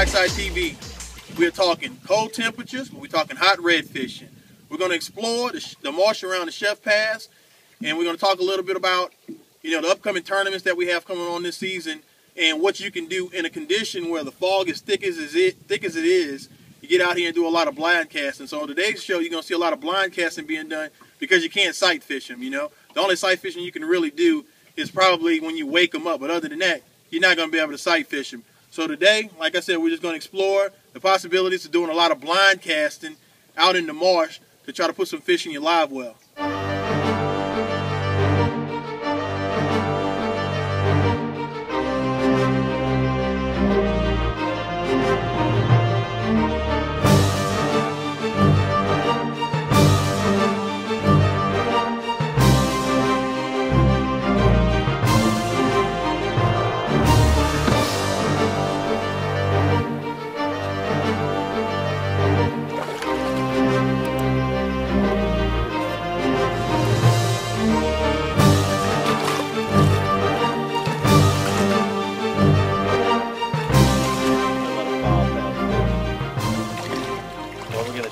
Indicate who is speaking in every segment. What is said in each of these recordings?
Speaker 1: DockSide TV. We're talking cold temperatures, but we're talking hot red fishing. We're going to explore the marsh around the Chef Pass, and we're going to talk a little bit about, the upcoming tournaments that we have coming on this season, and what you can do in a condition where the fog is thick as it is. You get out here and do a lot of blind casting. So on today's show, you're going to see a lot of blind casting being done because you can't sight fish them. The only sight fishing you can really do is probably when you wake them up. But other than that, you're not going to be able to sight fish them. So today, like I said, we're just going to explore the possibilities of doing a lot of blind casting out in the marsh to try to put some fish in your live well.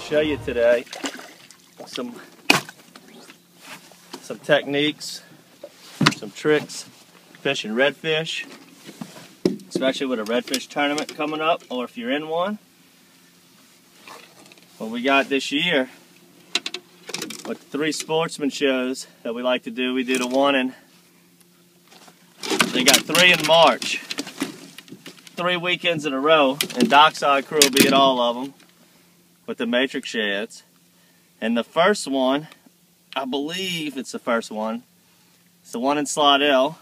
Speaker 2: Show you today some techniques, some tricks fishing redfish, especially with a redfish tournament coming up, or if you're in one. What we got this year with the 3 Sportsman shows that we like to do, we did a one in, they got 3 in March, 3 weekends in a row, and DockSide crew will be at all of them with the matrix shads. And the first one, I believe it's the first one, it's the one in Slidell,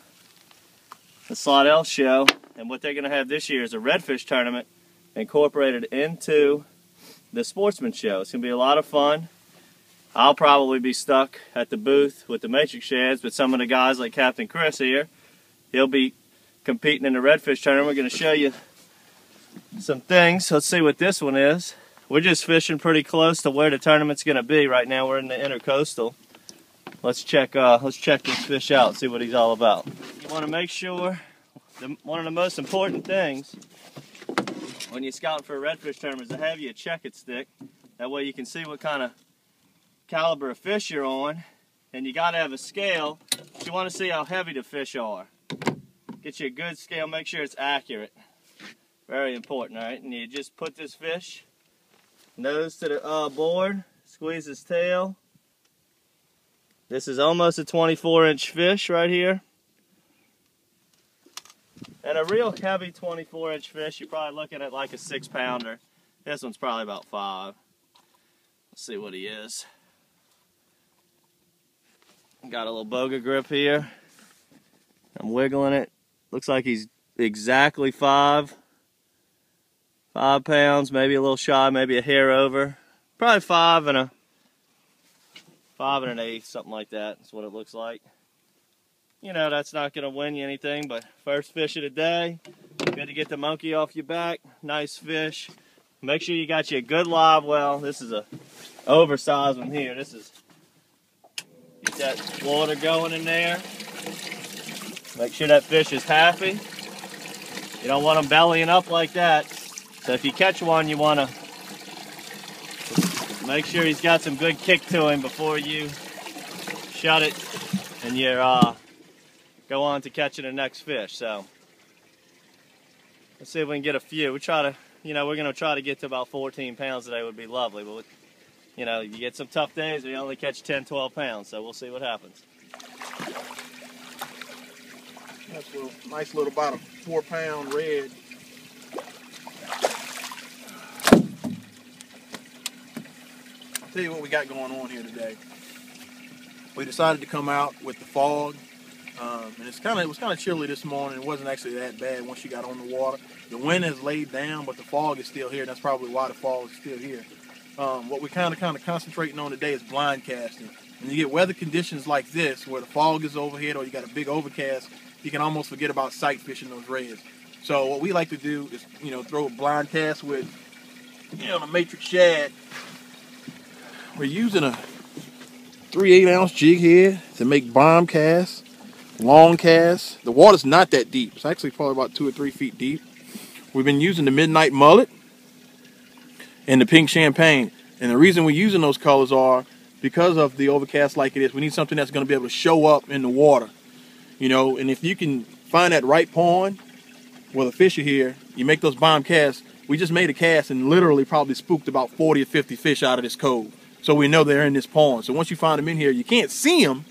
Speaker 2: the Slidell show. And what they're going to have this year is a redfish tournament incorporated into the Sportsman show. It's going to be a lot of fun. I'll probably be stuck at the booth with the matrix shads, but some of the guys like Captain Chris here, he'll be competing in the redfish tournament. We're going to show you some things. Let's see what this one is. We're just fishing pretty close to where the tournament's going to be. Right now we're in the intercoastal. Let's check this fish out, see what he's all about. You want to make sure, one of the most important things when you're scouting for a redfish tournament is to have you a check-it stick. That way you can see what kind of caliber of fish you're on. And you got to have a scale. You want to see how heavy the fish are. Get you a good scale, make sure it's accurate. Very important, all right? And you just put this fish nose to the board, squeeze his tail. This is almost a 24-inch fish right here. And a real heavy 24-inch fish, you're probably looking at like a 6-pounder. This one's probably about 5. Let's see what he is. Got a little boga grip here. I'm wiggling it. Looks like he's exactly 5 pounds, maybe a little shy, maybe a hair over. Probably 5 and an eighth, something like that. That's what it looks like. That's not going to win you anything, but first fish of the day. Good to get the monkey off your back. Nice fish. Make sure you got you a good live well. This is a oversized one here. Get that water going in there. Make sure that fish is happy. You don't want them bellying up like that. So if you catch one, you want to make sure he's got some good kick to him before you shut it and you go on to catching the next fish. So let's see if we can get a few. We're going to try to get to about 14 pounds today. Would be lovely, but you get some tough days where you only catch 10, 12 pounds. So we'll see what happens.
Speaker 1: That's a nice little, about a 4-pound red. I'll tell you what we got going on here today. We decided to come out with the fog, and it was kind of chilly this morning. It wasn't actually that bad once you got on the water. The wind has laid down, but the fog is still here. That's probably why the fog is still here. What we're kind of concentrating on today is blind casting. When you get weather conditions like this, where the fog is overhead or you got a big overcast, you can almost forget about sight fishing those reds. So what we like to do is, throw a blind cast with, a matrix shad. We're using a 3/8-ounce jig head to make bomb casts, long casts. The water's not that deep. It's actually probably about 2 or 3 feet deep. we've been using the midnight mullet and the pink champagne. And the reason we're using those colors are because of the overcast like it is. We need something that's going to be able to show up in the water, you know. And if you can find that right pond where the fish are here, you make those bomb casts. We just made a cast and literally probably spooked about 40 or 50 fish out of this cove. So we know they're in this pond. So once you find them in here, you can't see them,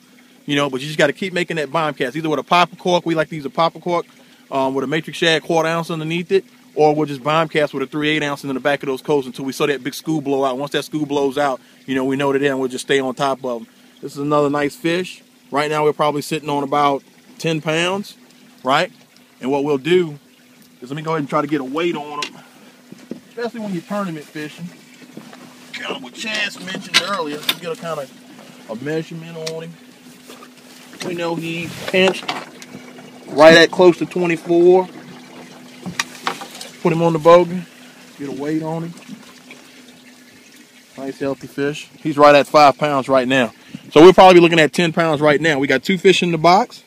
Speaker 1: you know, but you just got to keep making that bomb cast, either with a popper cork. We like to use a popper cork with a matrix shad 1/4 ounce underneath it, or we'll just bomb cast with a 3/8 ounce in the back of those coves until we saw that big school blow out. Once that school blows out, you know, we know they're there and we'll just stay on top of them. This is another nice fish. Right now we're probably sitting on about 10 pounds, right? And what we'll do is, let me go ahead and try to get a weight on them, especially when you're tournament fishing. Kind of what Chaz mentioned earlier, you get a kind of a measurement on him. We know he pinched right at close to 24. Put him on the bogey, get a weight on him. Nice healthy fish. He's right at 5 pounds right now. So we're probably looking at 10 pounds right now. We got 2 fish in the box.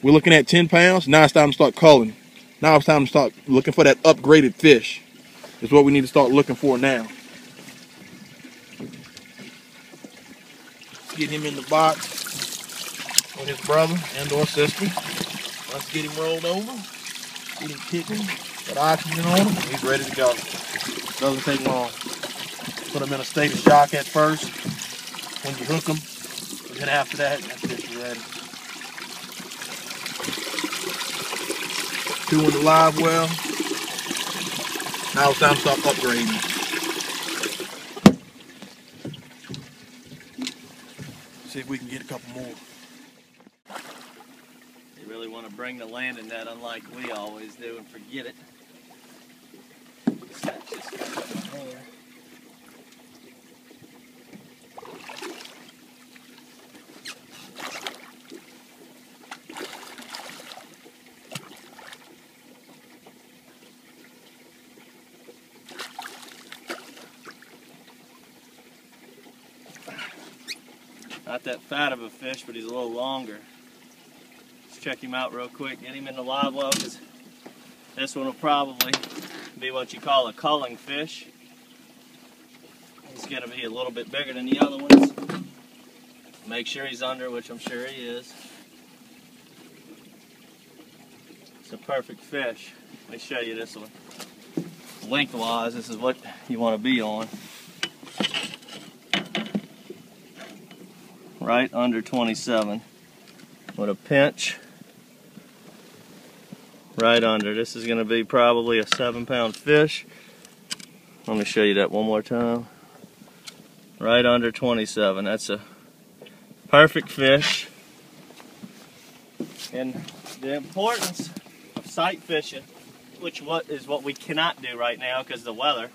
Speaker 1: We're looking at 10 pounds. Now it's time to start culling. Now it's time to start looking for that upgraded fish. Is what we need to start looking for now. Get him in the box with his brother and or sister. Let's get him rolled over. Get him kicking. Got oxygen on him. He's ready to go. Doesn't take long. Put him in a state of shock at first when you hook him. And then after that fish is ready. 2 in the live well. Now it's time to start upgrading. See if we can get a couple more.
Speaker 2: You really want to bring the landing net unlike we always do and forget it. That's just my hair. Not that fat of a fish, but he's a little longer. Let's check him out real quick, get him in the live well, because this one will probably be what you call a culling fish. He's going to be a little bit bigger than the other ones. Make sure he's under, which I'm sure he is. It's a perfect fish. Let me show you this one. Lengthwise, this is what you want to be on. Right under 27 with a pinch right under. This is going to be probably a 7-pound fish. Let me show you that one more time. Right under 27. That's a perfect fish. And the importance of sight fishing, which is what we cannot do right now because of the weather.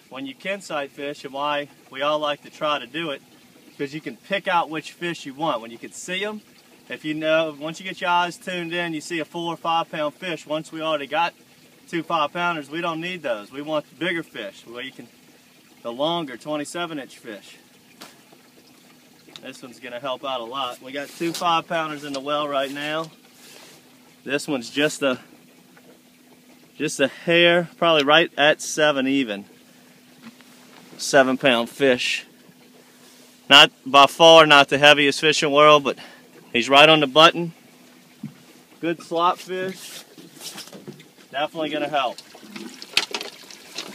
Speaker 2: When you can sight fish, and why we all like to try to do it, because you can pick out which fish you want. When you can see them, if you know, once you get your eyes tuned in, you see a 4 or 5 pound fish. Once we already got 2 5-pounders, we don't need those. We want the bigger fish, where you can, the longer 27-inch fish. This one's gonna help out a lot. We got 2 5-pounders in the well right now. This one's just a hair, probably right at 7 even. 7-pound fish. Not by far, not the heaviest fish in the world, but he's right on the button. Good slot fish. Definitely gonna help.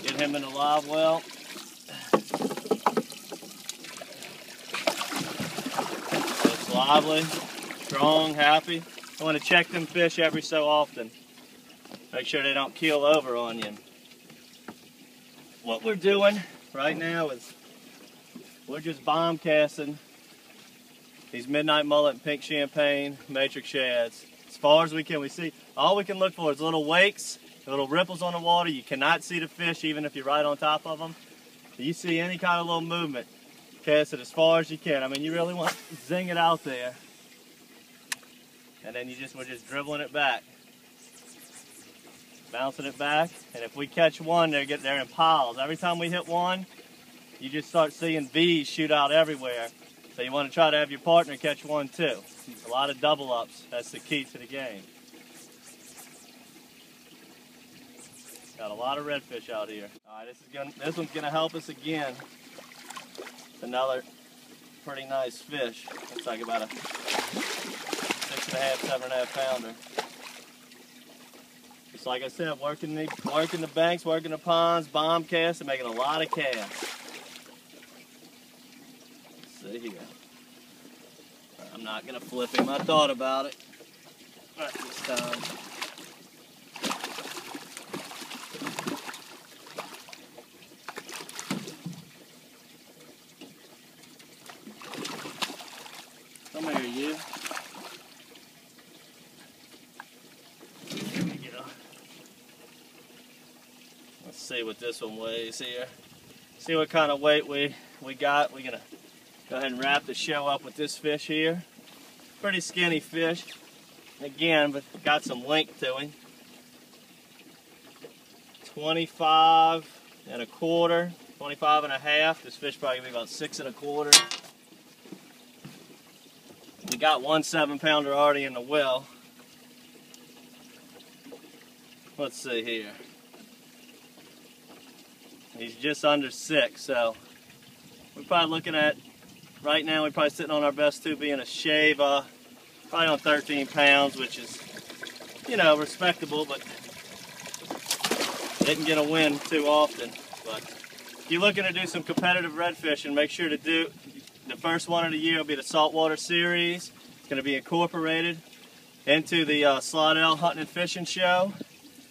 Speaker 2: Get him in the live well. Looks lively, strong, happy. I want to check them fish every so often. Make sure they don't keel over on you. What we're doing right now is we're just bomb casting these midnight mullet and pink champagne matrix shads. As far as we can, we see, all we can look for is little wakes, little ripples on the water. You cannot see the fish even if you're right on top of them. If you see any kind of little movement, cast it as far as you can. I mean, you really want to zing it out there. And then we're just dribbling it back. Bouncing it back. And if we catch one, they're in piles. Every time we hit one, you just start seeing V's shoot out everywhere. So you want to try to have your partner catch one too. A lot of double ups. That's the key to the game. Got a lot of redfish out here. All right, this one's gonna help us again. It's another pretty nice fish. Looks like about a 6.5, 7.5 pounder. Just like I said, working the banks, working the ponds, bomb casting, making a lot of casts. Let's see here. I'm not gonna flip him. I thought about it. All right, this time. Come here, you. There we go. Let's see what this one weighs here. See what kind of weight we got. We're gonna go ahead and wrap the show up with this fish here. Pretty skinny fish. Again, but got some length to him. 25.25, 25.5. This fish probably gonna be about 6.25. We got one 7-pounder already in the well. Let's see here. He's just under 6, so we're probably looking at, right now we're probably sitting on our best two being a shave, probably on 13 pounds, which is, you know, respectable, but didn't get a win too often. But if you're looking to do some competitive red fishing, make sure to do the first one of the year will be the Saltwater Series. It's going to be incorporated into the Slidell Hunting and Fishing Show.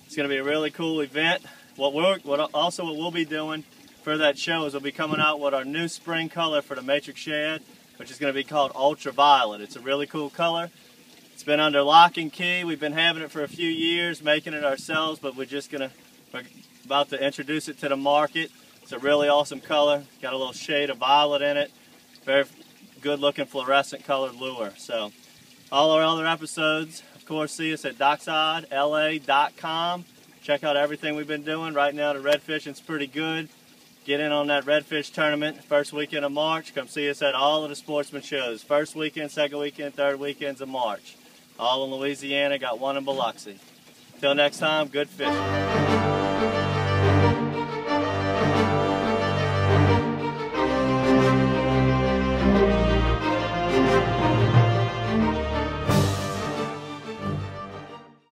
Speaker 2: It's going to be a really cool event. What we'll be doing for that show is we'll be coming out with our new spring color for the matrix shad, which is going to be called Ultraviolet. It's a really cool color. It's been under lock and key. We've been having it for a few years, making it ourselves, but we're about to introduce it to the market. It's a really awesome color. Got a little shade of violet in it. Very good looking fluorescent colored lure. So all our other episodes, of course, see us at DockSideLA.com. Check out everything we've been doing. Right now the red fishing's pretty good. Get in on that redfish tournament first weekend of March. Come see us at all of the Sportsman shows. First weekend, second weekend, third weekends of March. All in Louisiana, got one in Biloxi. Till next time, good fishing.